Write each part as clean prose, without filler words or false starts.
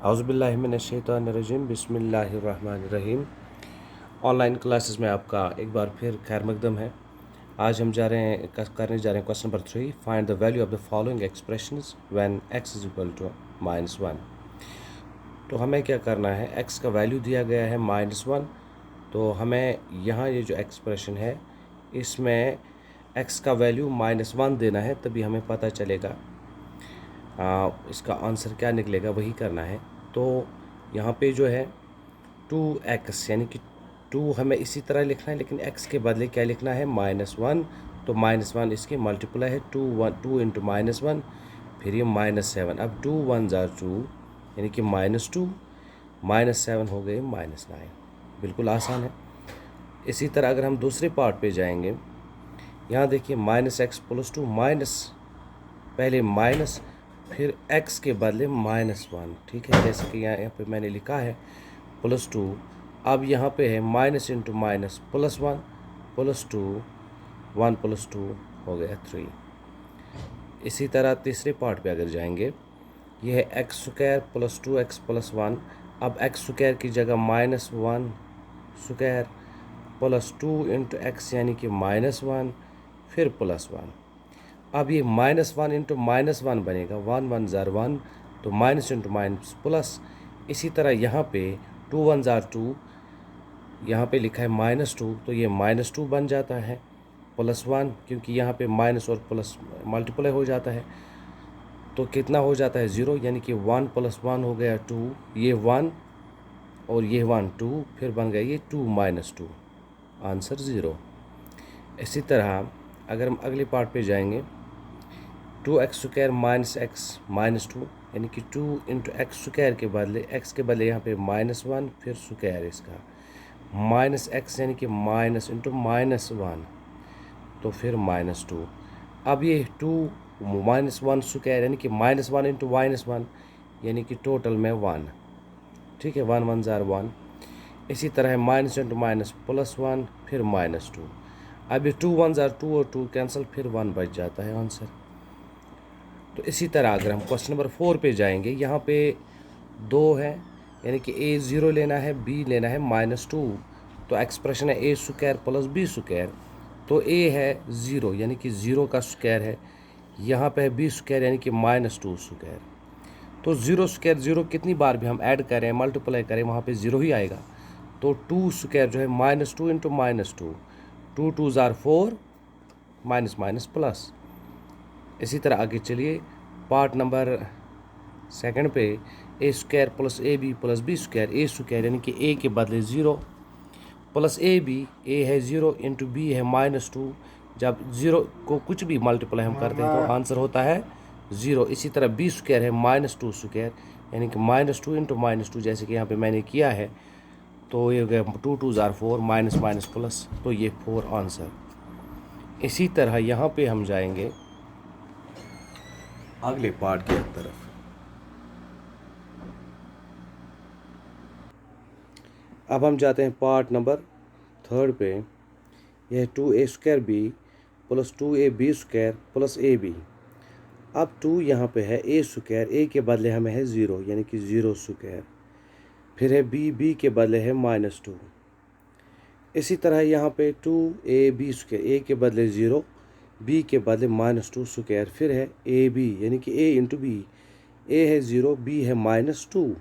औज़ुबिल्लाहिमिनश्शैतानिर्रजीम बिस्मिल्लाहिर्रहमानिर्रहीम। Online classes में आपका एक बार फिर खैर मकदम है। आज हम करने जा रहे हैं question number 3, find the value of the following expressions when x is equal to -1। तो हमें क्या करना है, x का वैल्यू दिया गया है -1। तो हमें यहाँ ये जो एक्सप्रेशन है इसमें x का वैल्यू -1 देना है, तभी हमें पता चलेगा इसका आंसर क्या निकलेगा, वही करना है। तो यहाँ पे जो है 2x यानी कि 2 हमें इसी तरह लिखना है, लेकिन x के बदले क्या लिखना है, -1। तो -1 इसके मल्टीप्लाई है, 2 इंटू -1, फिर ये -7। अब 2 1 ज़ार 2 यानी कि -2, -7 हो गए -9। बिल्कुल आसान है। इसी तरह अगर हम दूसरे पार्ट पे जाएंगे, यहाँ देखिए -x + 2 माइनस, पहले माइनस फिर x के बदले -1, ठीक है, जैसे कि यहाँ पे मैंने लिखा है +2। अब यहाँ पे है माइनस इंटू माइनस +1 +2, 1 + 2 हो गया 3। इसी तरह तीसरे पार्ट पे अगर जाएंगे, ये है x² + 2x + 1। अब x² की जगह -1² +2 इंटू x यानी कि -1 फिर +1। अब ये -1 इंटू -1 बनेगा, 1 1 ज़ार 1, तो माइनस इंटू माइनस प्लस। इसी तरह यहाँ पे 2 1 ज़ार 2, यहाँ पे लिखा है -2, तो ये -2 बन जाता है, +1 क्योंकि यहाँ पे माइनस और प्लस मल्टीप्लाई हो जाता है, तो कितना हो जाता है 0, यानी कि 1 + 1 हो गया 2, ये 1 और ये 1 2, फिर बन गया ये 2 -2, आंसर 0। इसी तरह अगर हम अगले पार्ट पे जाएंगे, 2x² - x -2 यानी कि 2 इंटू x² के बदले, x के बदले यहाँ पे -1 फिर स्क्वायर इसका, -x यानी कि माइनस इंटू -1 तो फिर -2। अब ये 2 -1 स्क्वायर यानी कि -1 इंटू -1 यानी कि टोटल में 1, ठीक है, 1 1 ज़ार 1। इसी तरह है माइनस इंटू माइनस +1 फिर -2। अब ये 2 1 ज़ार 2 और 2 कैंसिल, फिर 1 बच जाता है आंसर। तो इसी तरह अगर हम क्वेश्चन नंबर 4 पे जाएंगे, यहाँ पे 2 है, यानी कि a 0 लेना है, b लेना है -2। तो एक्सप्रेशन है a² + b²। तो a है 0 यानी कि 0 का स्क्वायर है, यहाँ पे है b² यानी कि -2²। तो 0² 0 कितनी बार भी हम ऐड करें मल्टीप्लाई करें वहाँ पे 0 ही आएगा। तो 2² जो है -2 इंटू -2, 2 2 ज़ार 4, माइनस माइनस प्लस। इसी तरह आगे चलिए पार्ट नंबर 2 पे, a² + ab + b², a² यानी कि a के बदले 0 प्लस ab, a है 0 इंटू b है -2। जब 0 को कुछ भी मल्टीप्लाई हम करते हैं तो आंसर होता है 0। इसी तरह b² है -2² यानी कि -2 इंटू -2, जैसे कि यहाँ पे मैंने किया है, तो ये हो गया 2 2 ज़ार 4, माइनस माइनस प्लस, तो ये 4 आंसर। इसी तरह यहाँ पे हम जाएंगे अगले पार्ट की तरफ। अब हम जाते हैं पार्ट नंबर 3 पे। यह 2a² b + 2ab² + ab। अब 2 यहाँ पे है a², a के बदले हमें है 0 यानी कि 0², फिर है b के बदले है -2। इसी तरह यहाँ पे 2ab², a के बदले 0, b के बदले -2², फिर है ab यानी कि a इंटू b, a है 0, b है -2।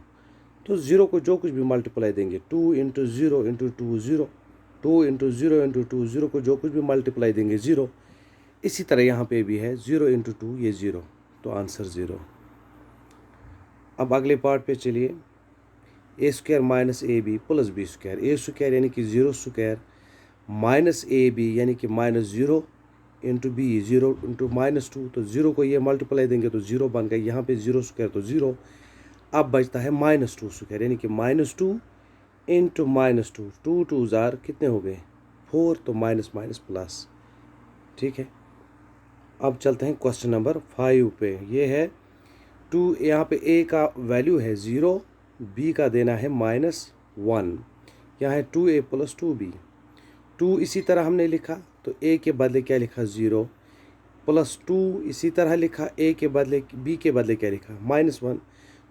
तो 0 को जो कुछ भी मल्टीप्लाई देंगे, 2 इंटू 0 इंटू 2 0, 2 इंटू 0 इंटू 2 0 को जो कुछ भी मल्टीप्लाई देंगे 0। इसी तरह यहाँ पे भी है 0 इंटू 2 ये 0, तो आंसर 0। अब अगले पार्ट पे चलिए, a² - ab + b², a² यानी कि 0² -ab यानी कि -0 इंटू b, 0 इंटू -2, तो 0 को ये मल्टीप्लाई देंगे तो 0 बन गया, यहाँ पे 0² तो 0। अब बचता है -2² यानी कि -2 इंटू -2, 2 2 ज़ार कितने हो गए 4, तो माइनस माइनस प्लस, ठीक है। अब चलते हैं क्वेश्चन नंबर 5 पे। ये है 2, यहाँ पे a का वैल्यू है 0, b का देना है -1, यहाँ है 2a + 2b। 2 इसी तरह हमने लिखा, तो a के बदले क्या लिखा 0, +2 इसी तरह लिखा, a के बदले b के बदले क्या लिखा -1,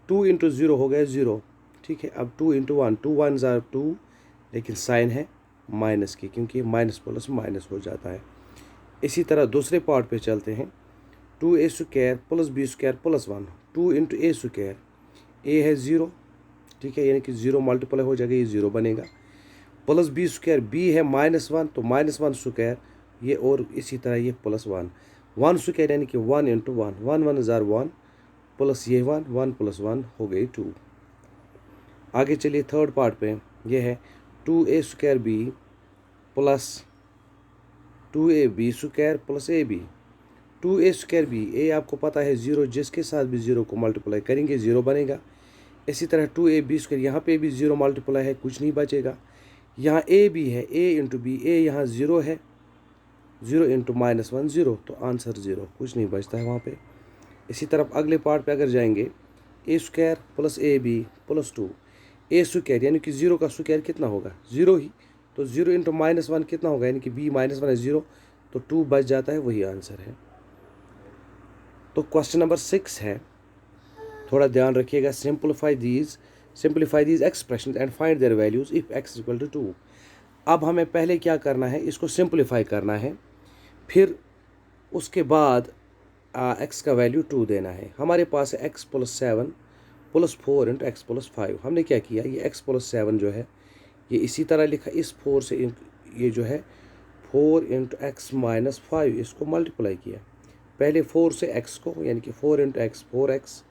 2 इंटू ज़ीरो हो गया 0, ठीक है। अब 2 इंटू वन, 2 वन ज़ार 2, लेकिन साइन है माइनस की, क्योंकि माइनस प्लस माइनस हो जाता है। इसी तरह दूसरे पार्ट पे चलते हैं। 2a square plus b square plus 1, 2 into A square, A है 0, ठीक है, यानी कि 0 मल्टीप्लाई हो जाएगा, ये 0 बनेगा, प्लस b स्क्वायर, b है -1, तो -1 स्क्वायर ये, और इसी तरह ये प्लस 1, 1 स्क्वायर यानी कि 1 इंटू 1, 1 1 ज़ार 1, प्लस ये 1, 1 प्लस 1 हो गई 2। आगे चलिए थर्ड पार्ट पे, ये है 2a square b plus 2ab square plus ab, 2a square b, ए आपको पता है 0, जिसके साथ भी 0 को मल्टीप्लाई करेंगे 0 बनेगा। इसी तरह 2ab स्क्वायर, यहाँ पे भी 0 मल्टीप्लाई है, कुछ नहीं बचेगा। यहाँ ए बी है, ए इंटू बी, ए यहाँ 0 है, 0 इंटू -1 0, तो आंसर 0, कुछ नहीं बचता है वहाँ पे। इसी तरफ अगले पार्ट पे अगर जाएंगे, A square plus A B plus 2, A square यानी कि 0 का स्क्वायर कितना होगा 0 ही, तो 0 इंटू -1 कितना होगा, यानी कि b -1 है 0, तो 2 बच जाता है, वही आंसर है। तो क्वेश्चन नंबर 6 है, थोड़ा ध्यान रखिएगा। Simplify these expression and find their values if x equal to 2। अब हमें पहले क्या करना है, इसको सिंप्लीफाई करना है, फिर उसके बाद x का वैल्यू 2 देना है। हमारे पास है x plus 7 plus 4 into x plus 5। हमने क्या किया, ये x प्लस 7 जो है ये इसी तरह लिखा, इस 4 से ये जो है 4 इंटू एक्स माइनस 5, इसको मल्टीप्लाई किया। पहले 4 से x को, यानी कि 4 इंटू एक्स 4x,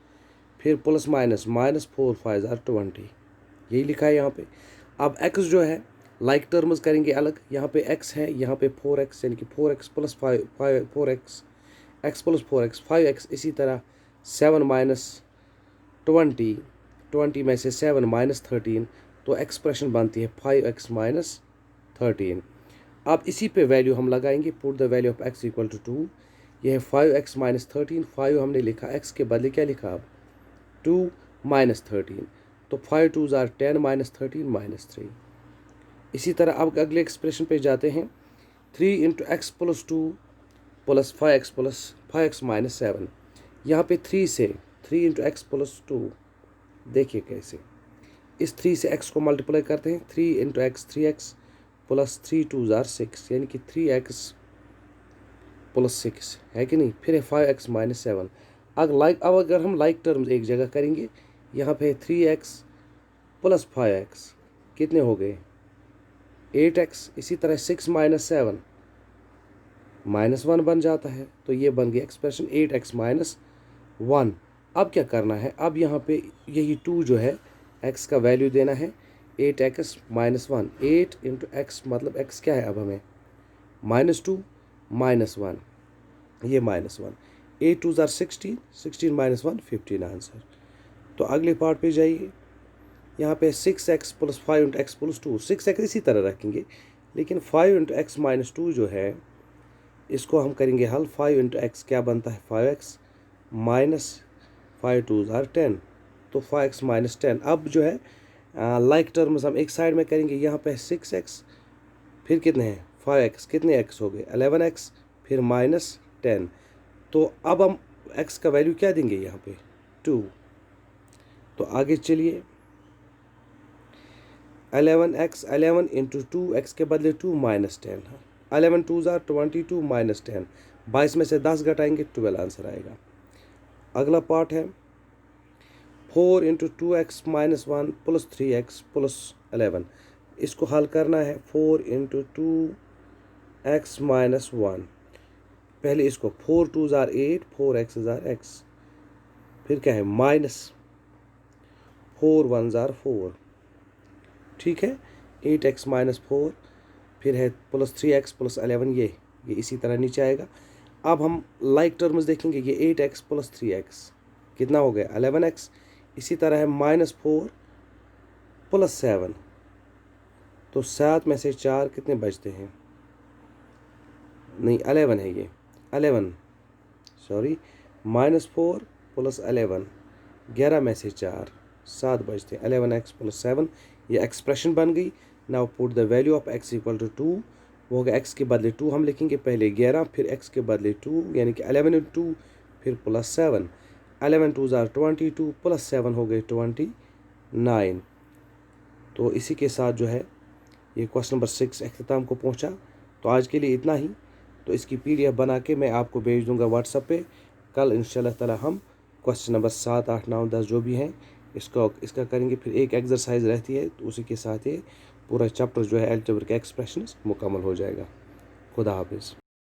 फिर प्लस माइनस -4 5 ज़ार 20, यही लिखा है यहाँ पे। अब x जो है लाइक टर्म्स करेंगे अलग, यहाँ पे x है, यहाँ पे 4x, यानी कि 4x plus 4x, x plus 4x 5x, इसी तरह 7 माइनस 20, 20 में से 7 माइनस 13, तो एक्सप्रेशन बनती है 5x माइनस 13। अब इसी पे वैल्यू हम लगाएंगे, put the value of x equal to 2, ये है 5x माइनस 13, 5 हमने लिखा, x के बदले क्या लिखा अब 2 माइनस 13, तो 5 2 ज़ार 10 माइनस 13 माइनस 3। इसी तरह अब अगले एक्सप्रेशन पे जाते हैं, 3 into x plus 2 plus 5x minus 7। यहाँ पे 3 से 3 इंटू एक्स प्लस 2, देखिए कैसे, इस 3 से x को मल्टीप्लाई करते हैं, 3 इंटू एक्स 3x प्लस 3 2 ज़ार 6, यानी कि 3x प्लस 6 है कि नहीं, फिर है 5x माइनस 7। अब अगर हम लाइक टर्म्स एक जगह करेंगे, यहाँ पे 3x प्लस 5x कितने हो गए 8x, इसी तरह 6 माइनस 7 -1 बन जाता है, तो ये बन गया एक्सप्रेशन 8x माइनस 1। अब क्या करना है, अब यहाँ पे यही 2 जो है x का वैल्यू देना है 8x माइनस 1, 8 इंटू एक्स, मतलब x क्या है अब हमें -2 -1, ये -1, 8 2 ज़ार 16, 16 माइनस 1 15 आंसर। तो अगले पार्ट पे जाइए, यहाँ पे 6x plus 5 into x plus 2, 6x इसी तरह रखेंगे, लेकिन 5 इंटू एक्स माइनस 2 जो है इसको हम करेंगे हल। 5 इंटू एक्स क्या बनता है 5x माइनस 5 2 ज़ार 10, तो 5x माइनस 10। अब जो है लाइक टर्म्स हम एक साइड में करेंगे, यहाँ पे 6x, फिर कितने हैं 5x, कितने x हो गए 11x, फिर माइनस 10, तो अब हम x का वैल्यू क्या देंगे यहाँ पे 2। तो आगे चलिए, 11x, 11 इंटू 2x के बदले 2 माइनस 10, 11 2 ज़ार 22 माइनस 10, 22 में से 10 घटाएंगे 12 आंसर आएगा। अगला पार्ट है 4 into 2x minus 1 plus 3x plus 11, इसको हल करना है। 4 इंटू 2x माइनस 1, पहले इसको 4 2 ज़ार 8, 4x ज़ार x, फिर क्या है माइनस 4 1 ज़ार 4, ठीक है, 8x माइनस 4, फिर है प्लस 3x प्लस 11, ये इसी तरह नीचे आएगा। अब हम लाइक टर्म्स देखेंगे, ये 8x प्लस 3x कितना हो गया 11x, इसी तरह है -4 प्लस 7, तो 7 में से 4 कितने बचते हैं, नहीं 11 है ये 11, सॉरी, -4 प्लस 11, 11 में से 4 7 बचते हैं, 11x प्लस 7, ये एक्सप्रेशन बन गई। Now put the value of x equal to 2, वो होगा x के बदले 2 हम लिखेंगे, पहले 11 फिर x के बदले 2, यानी कि 11 इंटू 2 फिर प्लस 7। 11 टू ज़ार 22 प्लस 7 हो गए 29। तो इसी के साथ जो है ये क्वेश्चन नंबर 6 अख्ताम को पहुंचा। तो आज के लिए इतना ही। तो इसकी PDF बना के मैं आपको भेज दूंगा व्हाट्सएप पे। कल इंशाल्लाह ताला हम क्वेश्चन नंबर 7, 8, 9, 10 जो भी हैं इसका करेंगे। फिर एक एक्सरसाइज रहती है, तो उसी के साथ ये पूरा चैप्टर जो है अलजेब्रिक एक्सप्रेशंस मुकम्मल हो जाएगा। खुदा हाफिज़।